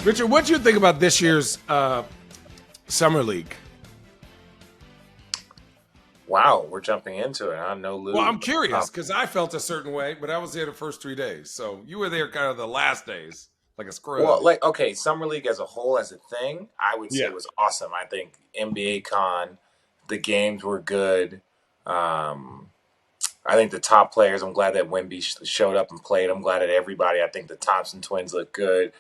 Richard, what do you think about this year's Summer League? Wow, we're jumping into it. I'm no Lou. Well, I'm curious because I felt a certain way, but I was there the first 3 days. So you were there kind of the last days, like a scrub. Well, like, okay, Summer League as a whole, as a thing, I would say Yeah. was awesome. I think NBA Con, the games were good. I think the top players, I'm glad that Wemby showed up and played. I'm glad that everybody, I think the Thompson twins look good.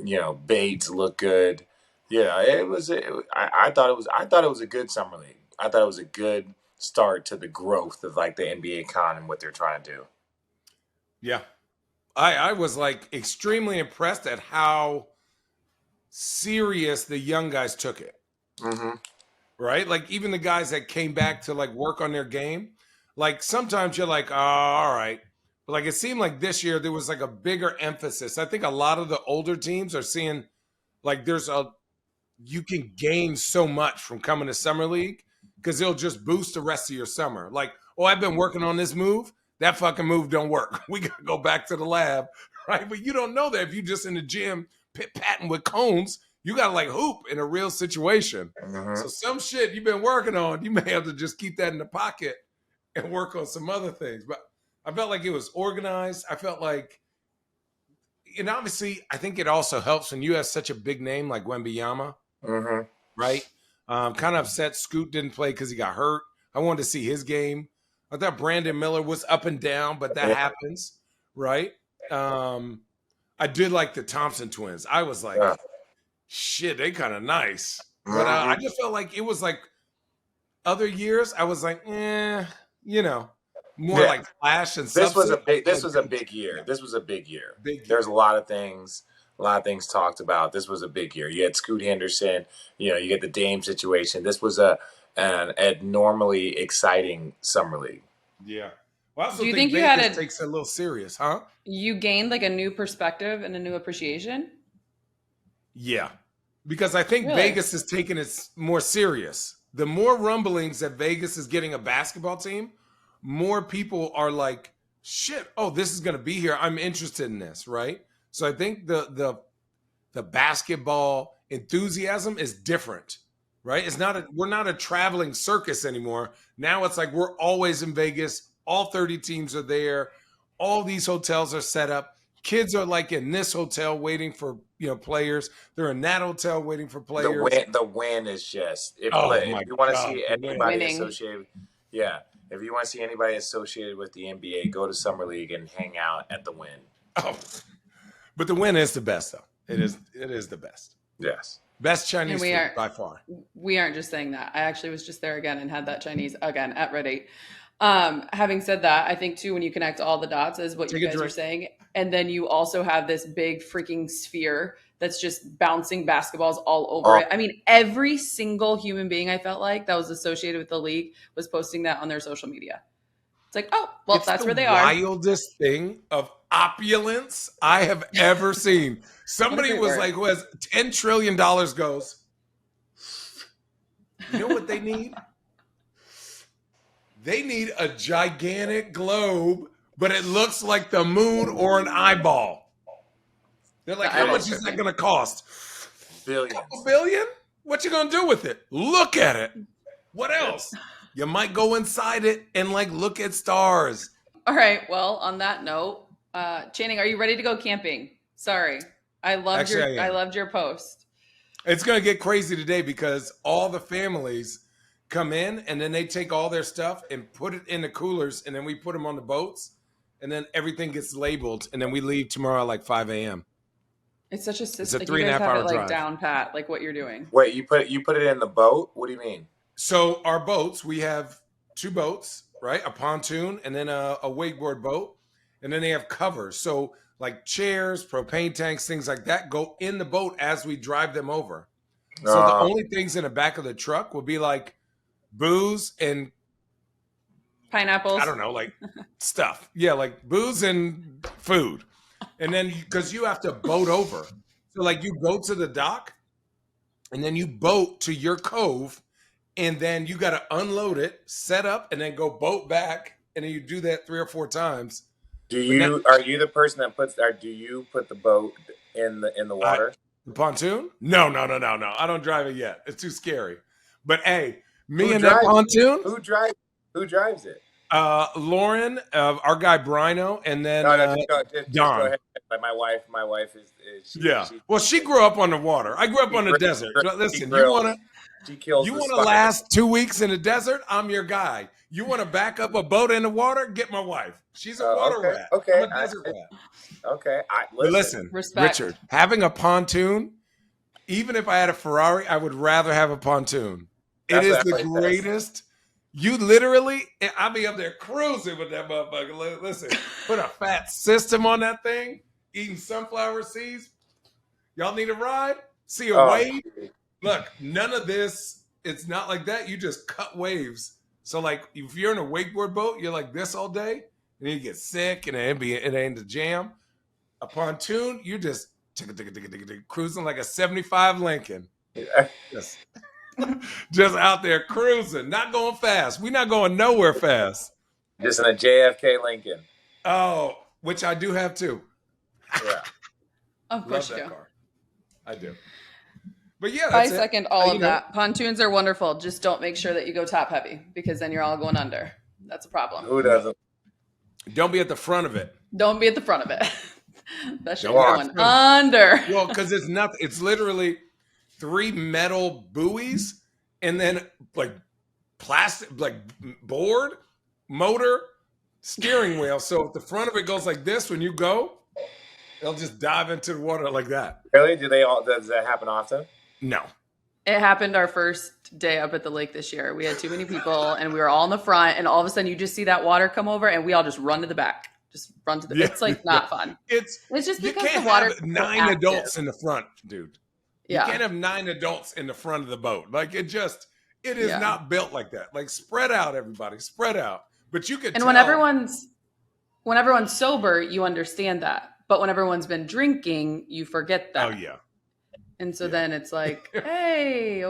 You know, Bates looked good. Yeah, I thought it was a good Summer League. I thought it was a good start to the growth of like the NBA Con and what they're trying to do. Yeah. I was like extremely impressed at how serious the young guys took it. Mm-hmm. Right? Like even the guys that came back to like work on their game, like sometimes you're like, oh, all right. But like it seemed like this year there was like a bigger emphasis. I think a lot of the older teams are seeing like you can gain so much from coming to Summer League because it'll just boost the rest of your summer. Like, oh, I've been working on this move. That fucking move don't work. We got to go back to the lab, right? But you don't know that if you just in the gym pit-patting with cones, you got to like hoop in a real situation. Mm-hmm. So some shit you've been working on, you may have to just keep that in the pocket and work on some other things. But I felt like it was organized. I felt like, and obviously, I think it also helps when you have such a big name like Wembanyama, Mm-hmm. right? Kind of upset Scoot didn't play because he got hurt. I wanted to see his game. I thought Brandon Miller was up and down, but that happens, right? I did like the Thompson twins. I was like, shit, they kind of nice. But I just felt like it was like other years. I was like, you know, more like flash and this was a substance. big was a big year. This was a big year. Big year. There's a lot of things talked about. This was a big year. You had Scoot Henderson. You know, you get the Dame situation. This was an abnormally exciting Summer League. Yeah. Well, I also Do you think think you had Vegas takes it a little serious, huh? You gained like a new perspective and a new appreciation? Yeah. Because I think Really? Vegas is taking it more serious. The more rumblings that Vegas is getting a basketball team, more people are like, shit, oh, this is going to be here. I'm interested in this, right? So I think the basketball enthusiasm is different, right? We're not a traveling circus anymore. Now it's like we're always in Vegas. All 30 teams are there. All these hotels are set up. Kids are like in this hotel waiting for players. They're in that hotel waiting for players. The win is just if you want to see anybody associated, if you want to see anybody associated with the NBA, go to Summer League and hang out at the Win. Oh, but the Win is the best, though. It is the best. Yes, best Chinese food by far. We aren't just saying that. I actually was just there again and had that Chinese again at Ready. Having said that, I think too when you connect all the dots is what you guys are saying, and then you also have this big freaking sphere that's just bouncing basketballs all over it. I mean, every single human being I felt like that was associated with the league was posting that on their social media. It's like, oh, well, that's where they are. Wildest thing of opulence I have ever seen. Somebody was like, who has $10 trillion goes, you know what they need? They need a gigantic globe, but it looks like the moon or an eyeball. They're like, how much is that going to cost? Billions. $2 billion? What you going to do with it? Look at it. What else? You might go inside it and like look at stars. All right. Well, on that note, Channing, are you ready to go camping? Sorry. I loved your post. It's going to get crazy today because all the families come in and then they take all their stuff and put it in the coolers and then we put them on the boats and then everything gets labeled and then we leave tomorrow at like 5 a.m. It's such a system. It's a 3.5 hour drive. Like down pat, like what you're doing. Wait, you put it in the boat? What do you mean? So our boats, we have 2 boats, right? A pontoon and then a wakeboard boat. And then they have covers. So like chairs, propane tanks, things like that go in the boat as we drive them over. So the only things in the back of the truck will be like booze and pineapples. I don't know, like stuff. Yeah, like booze and food. And then because you have to boat over. So like you go to the dock and then you boat to your cove and then you got to unload it, set up, and then go boat back. And then you do that 3 or 4 times. Are you the person that do you put the boat in the water? The pontoon? No. I don't drive it yet. It's too scary. But hey, Who and drives that pontoon. Who drives it? Lauren, our guy Brino, and then just go Don. ahead. Like my wife is Yeah. Well, she grew up on the water. I grew up on the desert. Listen, you wanna last 2 weeks in the desert? I'm your guy. You want to back up a boat in the water? Get my wife. She's a water rat. Okay. I'm a desert rat. Okay. But listen, Richard, having a pontoon, even if I had a Ferrari, I would rather have a pontoon. It is the greatest. You literally, I'll be up there cruising with that motherfucker. Listen, put a fat system on that thing, eating sunflower seeds. Y'all need a ride? See a wave? Look, none of this, it's not like that. You just cut waves. So like if you're in a wakeboard boat, you're like this all day, and then you get sick and it ain't the jam. A pontoon, you just cruising like a 75 Lincoln. Just out there cruising, not going fast. We're not going nowhere fast. Just in a JFK Lincoln. Oh, which I do have too. Yeah. Of course you do. Car. I do. But yeah, I second all of that. Pontoons are wonderful. Just don't make sure that you go top heavy because then you're all going under. That's a problem. Who doesn't? Don't be at the front of it. Don't be at the front of it. That shit going under. Well, because it's nothing. It's literally 3 metal buoys and then like plastic, like board, motor, steering wheel. So if the front of it goes like this when you go, they'll just dive into the water like that. Really? Does that happen often? No. It happened our first day up at the lake this year. We had too many people and we were all in the front and all of a sudden you just see that water come over and we all just run to the back. Just run to the it's like not fun. It's just because the water have 9 adults in the front, dude. Yeah. You can't have 9 adults in the front of the boat. Like it is not built like that. Like spread out, everybody. Spread out. But you could tell. When everyone's sober, you understand that. But when everyone's been drinking, you forget that. Oh yeah. And so then it's like, hey,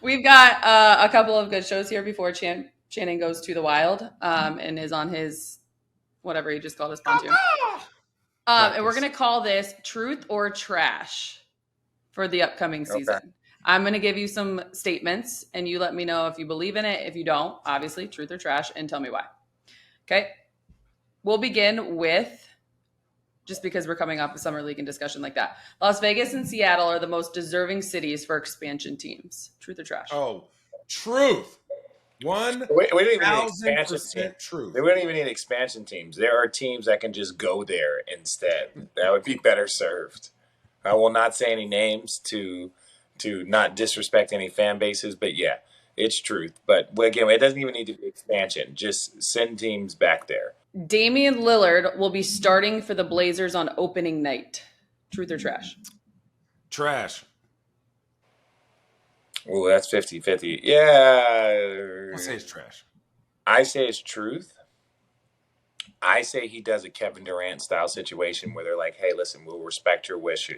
we've got a couple of good shows here before Channing goes to the wild and is on his, whatever he just called his pontoon. And we're going to call this Truth or Trash for the upcoming season. Okay. I'm going to give you some statements and you let me know if you believe in it. If you don't, obviously, truth or trash, and tell me why. Okay. We'll begin with, just because we're coming off a summer league and discussion like that. Las Vegas and Seattle are the most deserving cities for expansion teams. Truth or trash? Oh, truth. We don't even need expansion teams. Truth. They wouldn't even need expansion teams. There are teams that can just go there instead. That would be better served. I will not say any names to not disrespect any fan bases, but yeah, it's truth. But again, it doesn't even need to be expansion. Just send teams back there. Damian Lillard will be starting for the Blazers on opening night. Truth or trash? Trash. Oh, that's 50-50. Yeah. I say it's trash. I say it's truth. I say he does a Kevin Durant style situation where they're like, hey, listen, we'll respect your wish.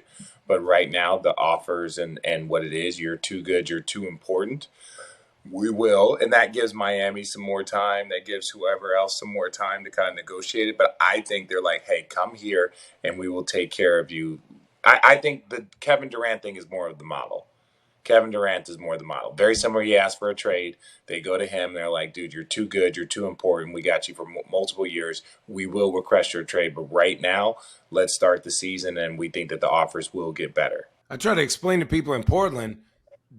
But right now, the offers and what it is, you're too good, you're too important. We will. And that gives Miami some more time. That gives whoever else some more time to kind of negotiate it. But I think they're like, hey, come here and we will take care of you. I think the Kevin Durant thing is more of the model. Kevin Durant is more the model. Very similar. He asked for a trade. They go to him. They're like, dude, you're too good. You're too important. We got you for multiple years. We will request your trade. But right now, let's start the season. And we think that the offers will get better. I try to explain to people in Portland,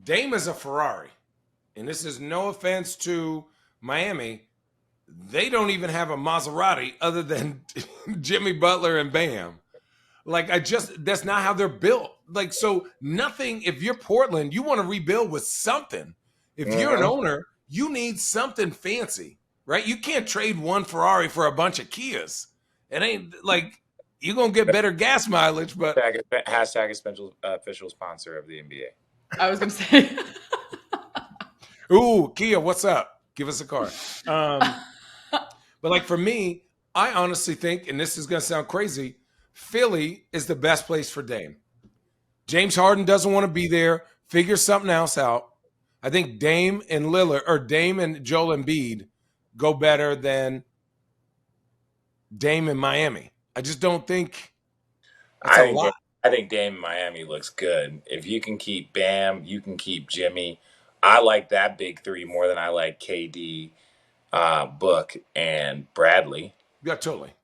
Dame is a Ferrari. And this is no offense to Miami. They don't even have a Maserati other than Jimmy Butler and Bam. Like, that's not how they're built. Like, so nothing, if you're Portland, you want to rebuild with something. If you're an owner, you need something fancy, right? You can't trade one Ferrari for a bunch of Kias. It ain't like you're going to get better gas mileage, but. Hashtag official sponsor of the NBA. I was going to say. Ooh, Kia, what's up? Give us a car. But like for me, I honestly think, and this is going to sound crazy, Philly is the best place for Dame. James Harden doesn't want to be there. Figure something else out. I think Dame and Lillard, or Dame and Joel Embiid go better than Dame in Miami. I just don't think it's a lot. I think Dame in Miami looks good. If you can keep Bam, you can keep Jimmy. I like that big three more than I like KD, Book, and Bradley. Yeah, totally.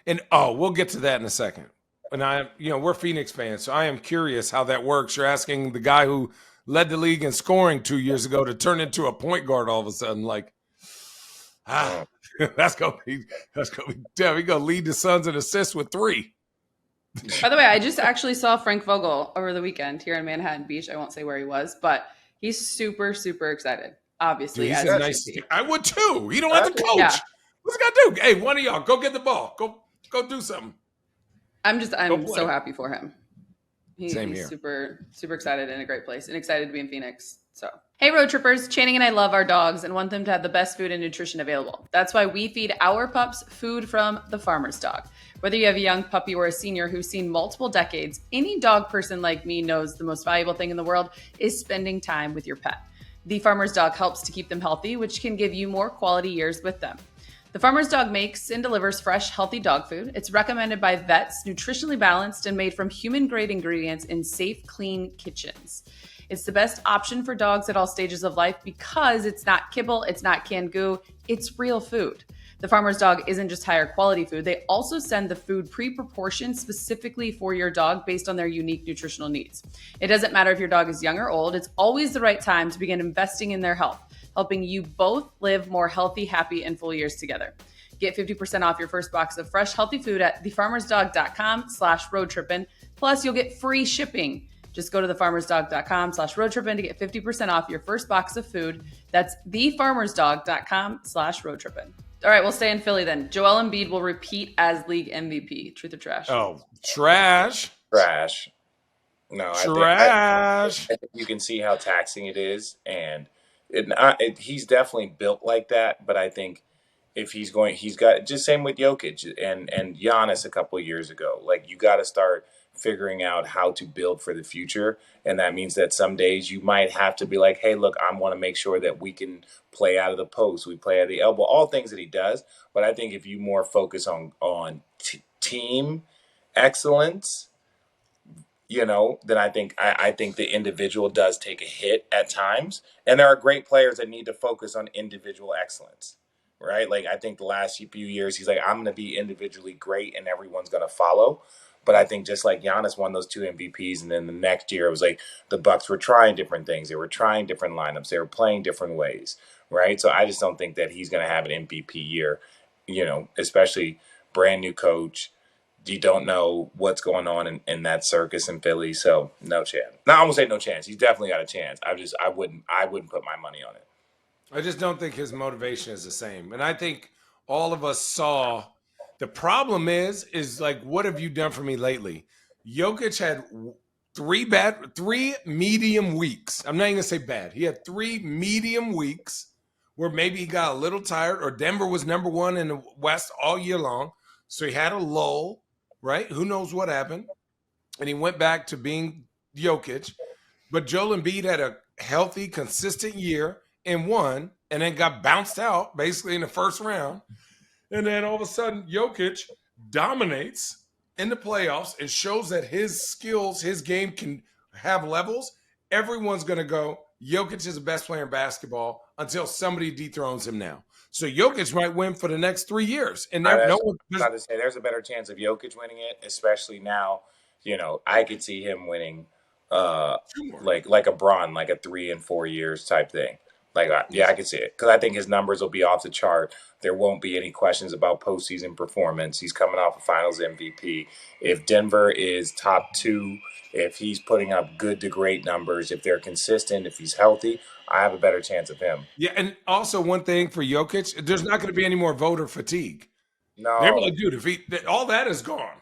And we'll get to that in a second. And we're Phoenix fans, so I am curious how that works. You're asking the guy who led the league in scoring 2 years ago to turn into a point guard all of a sudden. Like, that's gonna be damn. He's gonna lead the Suns in assists with 3. By the way, I just actually saw Frank Vogel over the weekend here in Manhattan Beach. I won't say where he was, but he's super, super excited. Obviously, Dude, he's as a nice. I would too. He don't have to coach. Yeah. What's he got to do? Hey, one of y'all, go get the ball. Go do something. I'm so happy for him. Same he's here. super, super excited, in a great place, and excited to be in Phoenix. So, hey, road trippers, Channing and I love our dogs and want them to have the best food and nutrition available. That's why we feed our pups food from the farmer's dog. Whether you have a young puppy or a senior who's seen multiple decades, any dog person like me knows the most valuable thing in the world is spending time with your pet. The farmer's dog helps to keep them healthy, which can give you more quality years with them. The Farmer's Dog makes and delivers fresh, healthy dog food. It's recommended by vets, nutritionally balanced, and made from human-grade ingredients in safe, clean kitchens. It's the best option for dogs at all stages of life because it's not kibble, it's not canned goo, it's real food. The Farmer's Dog isn't just higher quality food. They also send the food pre-proportioned specifically for your dog based on their unique nutritional needs. It doesn't matter if your dog is young or old. It's always the right time to begin investing in their health, helping you both live more healthy, happy, and full years together. Get 50% off your first box of fresh, healthy food at thefarmersdog.com/roadtrippin. Plus, you'll get free shipping. Just go to thefarmersdog.com/roadtrippin to get 50% off your first box of food. That's thefarmersdog.com/roadtrippin. All right, we'll stay in Philly then. Joel Embiid will repeat as league MVP. Truth or trash? Oh, trash. Trash. No, trash. I think you can see how taxing it is, and he's definitely built like that. But I think if he's got just same with Jokic and Giannis a couple of years ago. Like, you got to start figuring out how to build for the future, and that means that some days you might have to be like, hey, look, I want to make sure that we can play out of the post, we play out of the elbow, all things that he does. But I think if you more focus on team excellence, then I think the individual does take a hit at times, and there are great players that need to focus on individual excellence, right? Like, I think the last few years he's like, I'm going to be individually great and everyone's going to follow. But I think just like Giannis won those 2 MVPs, and then the next year it was like the Bucks were trying different things, they were trying different lineups, they were playing different ways, right? So I just don't think that he's going to have an MVP year, especially brand new coach. You don't know what's going on in that circus in Philly, so no chance. No, I won't say no chance. He's definitely got a chance. I wouldn't put my money on it. I just don't think his motivation is the same. And I think all of us saw the problem is like, what have you done for me lately? Jokic had 3 medium weeks. I'm not even gonna say bad. He had 3 medium weeks where maybe he got a little tired, or Denver was number 1 in the West all year long. So he had a lull, right? Who knows what happened? And he went back to being Jokic. But Joel Embiid had a healthy, consistent year and won, and then got bounced out basically in the first round. And then all of a sudden, Jokic dominates in the playoffs and shows that his skills, his game can have levels. Everyone's going to go, Jokic is the best player in basketball until somebody dethrones him now. So Jokic might win for the next 3 years. And there's a better chance of Jokic winning it, especially now. I could see him winning like a Bron, like a 3 and 4 years type thing. Like, I could see it, because I think his numbers will be off the chart. There won't be any questions about postseason performance. He's coming off a Finals MVP. If Denver is top 2, if he's putting up good to great numbers, if they're consistent, if he's healthy, I have a better chance of him. Yeah, and also one thing for Jokic, there's not going to be any more voter fatigue. No, they're like, dude, all that is gone.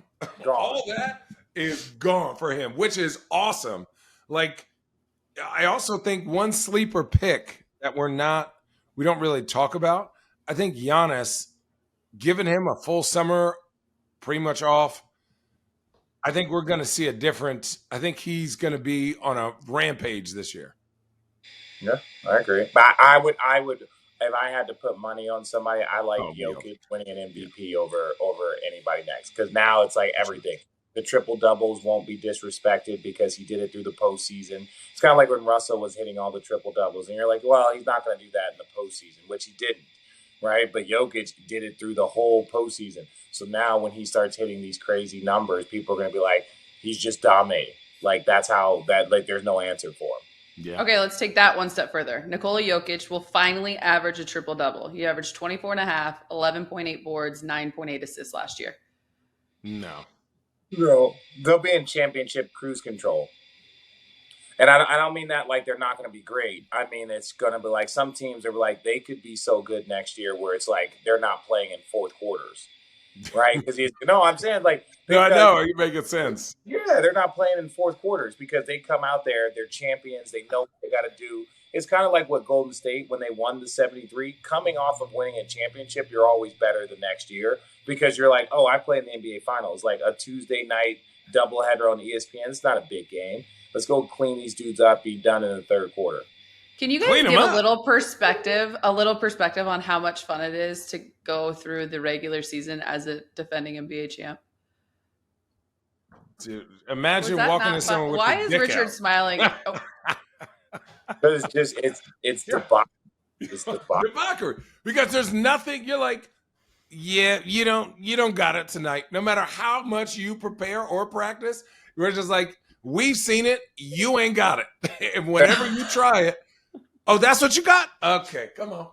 All that is gone for him, which is awesome. Like, I also think one sleeper pick that we don't really talk about, I think Giannis, giving him a full summer pretty much off, I think we're going to see I think he's going to be on a rampage this year. Yeah, I agree. But I would, if I had to put money on somebody, I like Jokic winning an MVP over anybody next, because now it's like everything. The triple doubles won't be disrespected because he did it through the postseason. It's kind of like when Russell was hitting all the triple doubles, and you're like, well, he's not going to do that in the postseason, which he didn't, right? But Jokic did it through the whole postseason. So now when he starts hitting these crazy numbers, people are going to be like, he's just dominating. Like that's how that like there's no answer for him. Yeah. Okay, let's take that one step further. Nikola Jokic will finally average a triple double. He averaged 24 and a half, 11.8 boards, 9.8 assists last year. No. No, they'll be in championship cruise control. And I don't mean that like they're not going to be great. I mean, it's going to be like some teams are like, they could be so good next year where it's like they're not playing in fourth quarters. Right? Because I'm saying like. No, I know. You're making sense. Yeah, they're not playing in fourth quarters because they come out there, they're champions, they know what they got to do. It's kind of like what Golden State, when they won the 73, coming off of winning a championship, you're always better the next year because you're like, oh, I played in the NBA Finals. Like a Tuesday night doubleheader on ESPN. It's not a big game. Let's go clean these dudes up, be done in the third quarter. Can you guys give a little perspective on how much fun it is to go through the regular season as a defending NBA champ? Dude, imagine walking in someone with Why is Richard out. Smiling? Because it's debauchery. It's debauchery. Because there's nothing. You're like, yeah, you don't got it tonight. No matter how much you prepare or practice, we're just like, we've seen it. You ain't got it. And whenever you try it, oh, that's what you got? Okay, come on.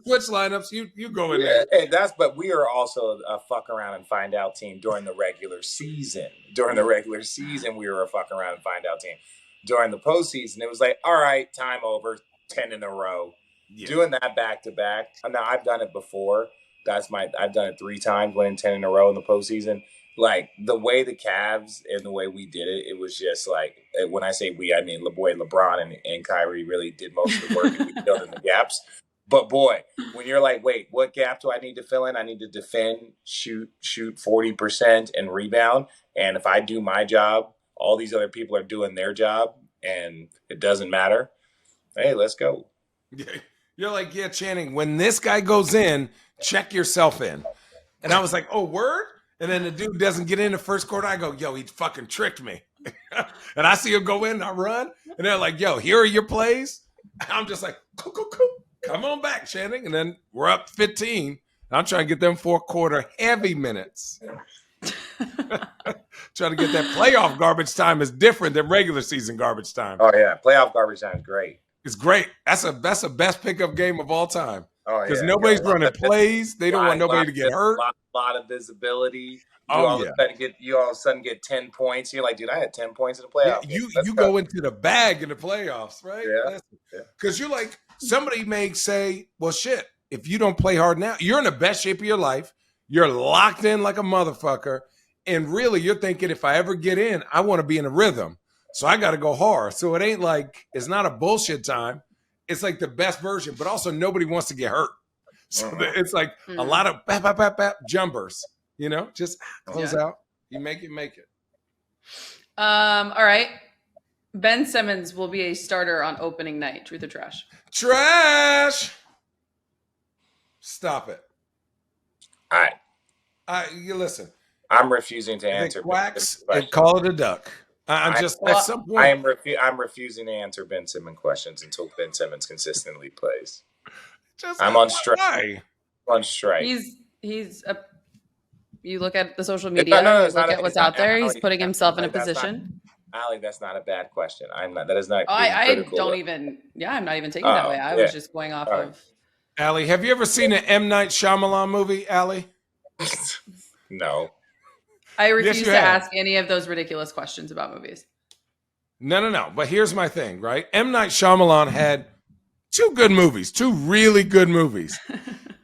Switch lineups. You go in there. Hey, but we are also a fuck around and find out team during the regular season. During the regular season, we were a fuck around and find out team. During the postseason, it was like, all right, time over, 10 in a row. Yeah. Doing that back to back. Now I've done it before. I've done it 3 times, winning 10 in a row in the postseason. Like the way the Cavs and the way we did it, it was just like, when I say we, I mean LeBron and Kyrie really did most of the work and we filled in the gaps. But boy, when you're like, wait, what gap do I need to fill in? I need to defend, shoot 40% and rebound. And if I do my job, all these other people are doing their job and it doesn't matter. Hey, let's go. You're like, yeah, Channing, when this guy goes in, check yourself in. And I was like, oh, word? And then the dude doesn't get in the first quarter. I go, yo, he fucking tricked me. And I see him go in and I run. And they're like, yo, here are your plays. And I'm just like, cool. Come on back, Channing. And then we're up 15. And I'm trying to get them 4th quarter heavy minutes. Trying to get that playoff garbage time is different than regular season garbage time. Oh, yeah. Playoff garbage time is great. It's great. That's a best pickup game of all time. Oh, because nobody's running plays. They don't want nobody to get hurt. Lot of visibility. You all of a sudden get 10 points. You're like, dude, I had 10 points in the playoffs. Yeah, you go into the bag in the playoffs, right? Yeah. Because you're like, somebody may say, well, shit, if you don't play hard now, you're in the best shape of your life. You're locked in like a motherfucker. And really, you're thinking, if I ever get in, I want to be in a rhythm. So I got to go hard. So it ain't like, it's not a bullshit time. It's like the best version, but also nobody wants to get hurt. So it's like a lot of bap, jumpers, just close out. You make it. All right. Ben Simmons will be a starter on opening night. Truth or trash? Trash. Stop it. All right. You listen. I'm refusing to answer. Quacks and call it a duck. At some point. I'm refusing to answer Ben Simmons questions until Ben Simmons consistently plays. I'm on strike. On strike. You look at the social media. Look at what's out there. He's putting himself in a position. Allie, that's not a bad question. I'm not. That is not. I don't even. Yeah, I'm not even taking that way. I was just going off of. Allie, have you ever seen an M. Night Shyamalan movie, Allie? No. I refuse to ask any of those ridiculous questions about movies. No. But here's my thing, right? M. Night Shyamalan had 2 good movies, 2 really good movies.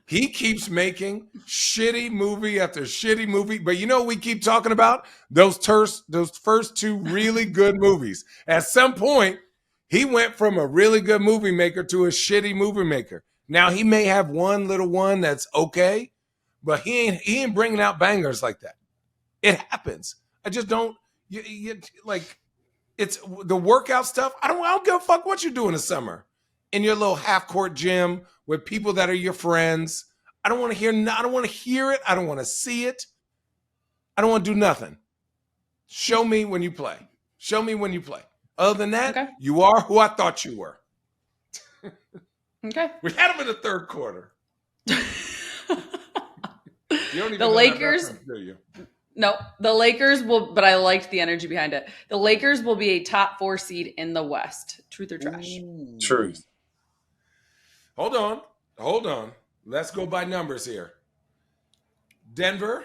He keeps making shitty movie after shitty movie. But we keep talking about those first 2 really good movies. At some point, he went from a really good movie maker to a shitty movie maker. Now, he may have one little one that's okay, but he ain't bringing out bangers like that. It happens. I just don't like it's the workout stuff. I don't give a fuck what you do in the summer in your little half-court gym with people that are your friends. I don't want to hear it. I don't want to see it. I don't want to do nothing. Show me when you play. Show me when you play. Other than that, Okay. you are who I thought you were. Okay. We had him in the third quarter. You don't even The know Lakers, that reference, do you? no, the Lakers will, but I liked the energy behind it. The Lakers will be a top 4 seed in the West. Truth or trash? Ooh. Truth. Hold on. Let's go by numbers here. Denver.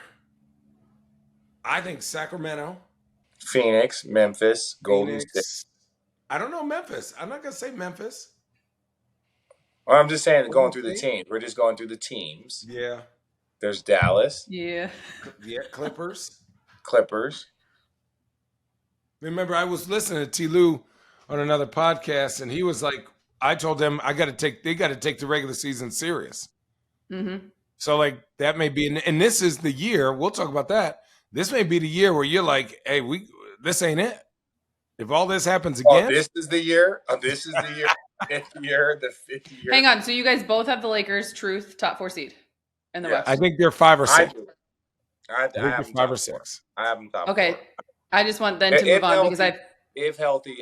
I think Sacramento. Phoenix, Memphis, Golden State. Phoenix. I don't know Memphis. I'm not going to say Memphis. Well, I'm just saying, going through the State? teams. We're just going through the teams. Yeah. There's Dallas. Yeah. Yeah, Clippers. Clippers. Remember, I was listening to T. Lou on another podcast, and he was like, I told them they got to take the regular season serious. Mm-hmm. So, like, that may be, and this is the year, we'll talk about that. This may be the year where you're like, hey, this ain't it. If all this happens again. This is the year. This is the year. The fifth year. Hang on. So you guys both have the Lakers, truth, top 4 seed in the West. I think they're 5 or 6. I think they're 5 or 6. I have them top Okay. 4. I just want then to move on because if healthy,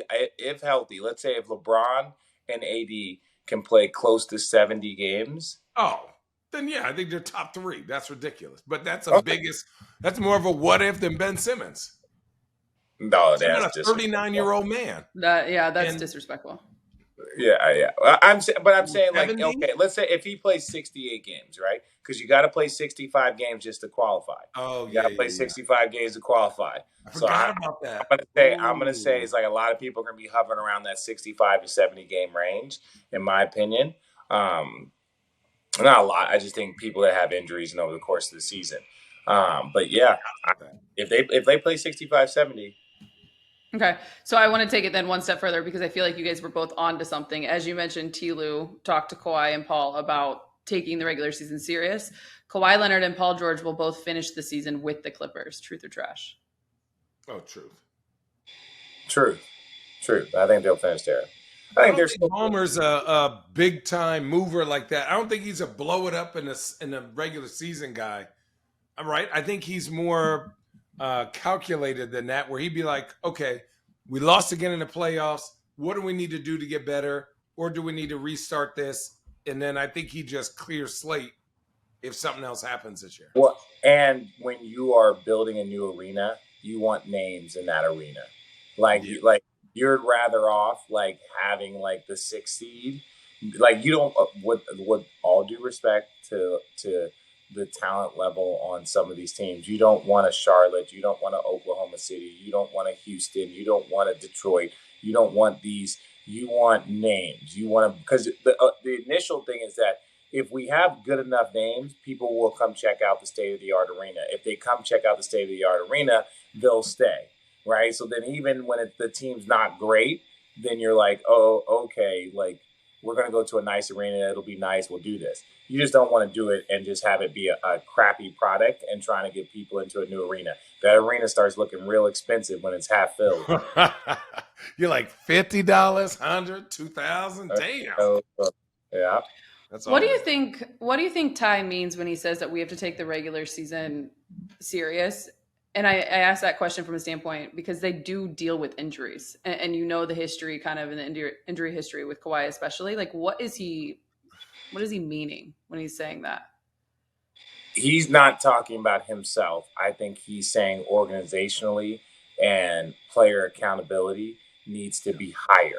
let's say if LeBron and AD can play close to 70 games. Oh, then yeah, I think they're top 3. That's ridiculous. But that's that's more of a what if than Ben Simmons. No, that's a 39-year-old man. That's disrespectful. Yeah. I'm saying, like, 70? okay, let's say if he plays 68 games, right? Because you got to play 65 games just to qualify. Oh, you got to play 65 games to qualify. I forgot about that. I'm gonna say it's like a lot of people are gonna be hovering around that 65 to 70 game range, in my opinion. Not a lot. I just think people that have injuries over the course of the season. But yeah, if they play 65, 70. Okay. So I want to take it then one step further because I feel like you guys were both on to something. As you mentioned, T. Lou talked to Kawhi and Paul about taking the regular season serious. Kawhi Leonard and Paul George will both finish the season with the Clippers. Truth or trash? Oh, truth. I think they'll finish there. I think Homer's a big time mover like that. I don't think he's a blow it up in a regular season guy. I'm right. I think he's more calculated than that, where he'd be like, okay, we lost again in the playoffs. What do we need to do to get better? Or do we need to restart this? And then I think he just clears slate if something else happens this year. Well, and when you are building a new arena, you want names in that arena. Like you're rather off like having like the 6th seed. Like you don't, with all due respect to the talent level on some of these teams, you don't want a Charlotte, you don't want a Oklahoma City, you don't want a Houston, you don't want a Detroit, you don't want these. You want names. You want to, because the initial thing is that if we have good enough names, people will come check out the state-of-the-art arena. If they come check out the state-of-the-art arena, they'll stay, right? So then even when the team's not great, then you're like, oh, okay, like we're going to go to a nice arena. It'll be nice. We'll do this. You just don't want to do it and just have it be a crappy product and trying to get people into a new arena. That arena starts looking real expensive when it's half filled. You're like $50, $100, $2,000. Damn. Yeah. What do you think Ty means when he says that we have to take the regular season serious? And I ask that question from a standpoint because they do deal with injuries, and you know the history, kind of in the injury history with Kawhi, especially. Like, what is he meaning when he's saying that? He's not talking about himself. I think he's saying organizationally and player accountability needs to be higher.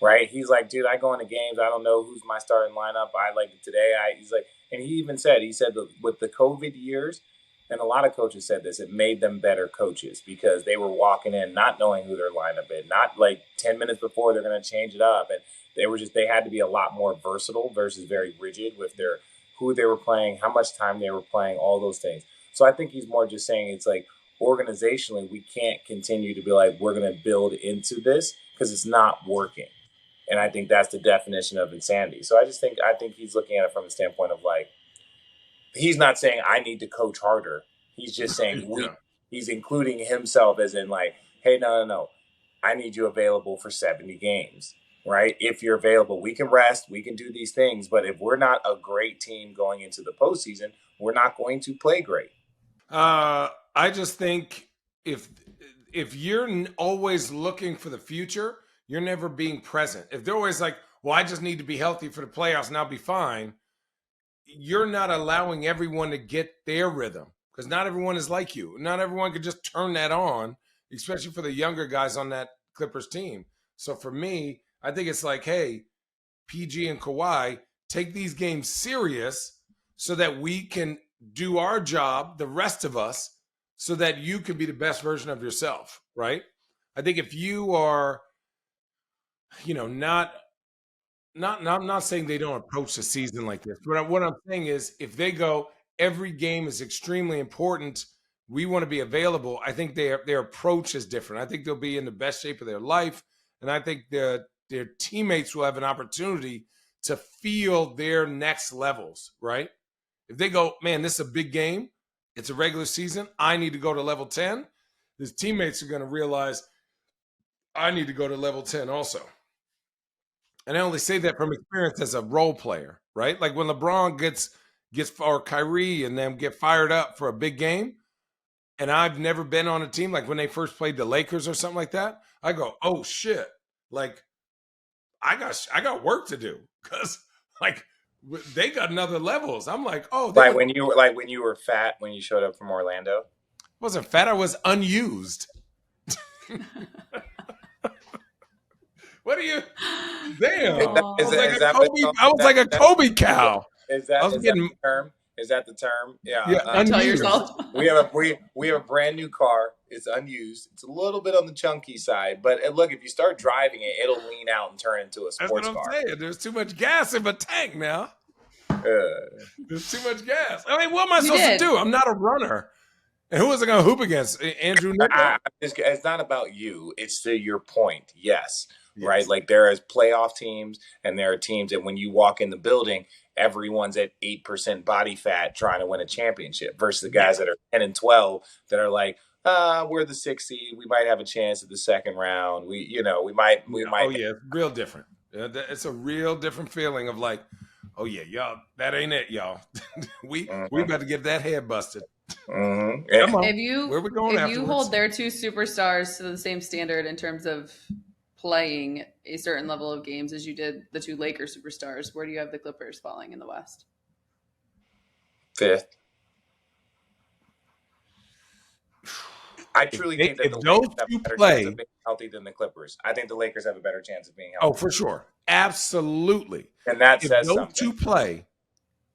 Right? He's like, dude, I go into games. I don't know who's my starting lineup. He's like, and he even said with the COVID years, and a lot of coaches said this, it made them better coaches because they were walking in not knowing who their lineup is, not like 10 minutes before they're going to change it up. And they had to be a lot more versatile versus very rigid with who they were playing, how much time they were playing, all those things. So I think he's more just saying it's like organizationally, we can't continue to be like, we're going to build into this because it's not working. And I think that's the definition of insanity. So I think he's looking at it from the standpoint of like, he's not saying I need to coach harder. He's just saying he's including himself as in like, hey, no. I need you available for 70 games, right? If you're available, we can rest, we can do these things. But if we're not a great team going into the postseason, we're not going to play great. I just think if if you're always looking for the future, you're never being present. If they're always like, well, I just need to be healthy for the playoffs and I'll be fine, you're not allowing everyone to get their rhythm, because not everyone is like you. Not everyone could just turn that on, especially for the younger guys on that Clippers team. So for me, I think it's like, hey, PG and Kawhi, take these games serious so that we can do our job, the rest of us, so that you can be the best version of yourself, right? I think if you are, I'm not saying they don't approach the season like this, but what I'm saying is if they go, every game is extremely important, we want to be available, I think their approach is different. I think they'll be in the best shape of their life, and I think their teammates will have an opportunity to feel their next levels, right? If they go, man, this is a big game, it's a regular season, I need to go to level 10, his teammates are going to realize I need to go to level 10 also. And I only say that from experience as a role player, right? Like when LeBron gets or Kyrie and them get fired up for a big game, and I've never been on a team, like when they first played the Lakers or something like that, I go, oh shit, like I got work to do, because like they got another levels. I'm like, oh, when you were fat when you showed up from Orlando. I wasn't fat, I was unused. What are you? Damn! I was like a Kobe cow. Is that the term? Is that the term? Yeah. Tell yourself. We have a brand new car. It's unused. It's a little bit on the chunky side, but look, if you start driving it, it'll lean out and turn into a sports car. That's what I'm saying. There's too much gas in my tank now. There's too much gas. I mean, what am I supposed to do? I'm not a runner. And who was I going to hoop against? Andrew Nikola? It's not about you. It's to your point. Yes. Right? Like there is playoff teams and there are teams that when you walk in the building, everyone's at 8% body fat trying to win a championship versus the guys that are 10 and 12 that are like, we're the 6th seed. We might have a chance at the second round. We might. Oh yeah, real different. It's a real different feeling of like, oh yeah, y'all, that ain't it, y'all. we about to get that head busted. Mm-hmm. Come on. If you hold their two superstars to the same standard in terms of playing a certain level of games as you did the two Lakers superstars, where do you have the Clippers falling in the West? 5th. I truly think that the Lakers have a better chance of being healthy than the Clippers. I think the Lakers have a better chance of being healthy. Oh, for sure. Absolutely. And that says something. If those two play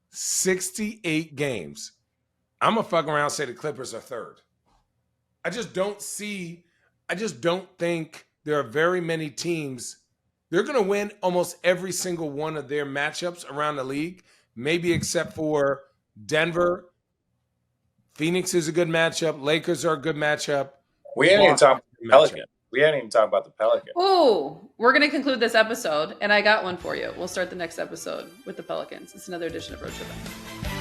68 games, I'm going to fuck around and say the Clippers are 3rd. I just don't think there are very many teams. They're going to win almost every single one of their matchups around the league, maybe except for Denver. Phoenix is a good matchup. Lakers are a good matchup. We hadn't even talked about the Pelicans. We hadn't even talked about the Pelicans. Oh, we're going to conclude this episode, and I got one for you. We'll start the next episode with the Pelicans. It's another edition of Road Trippin.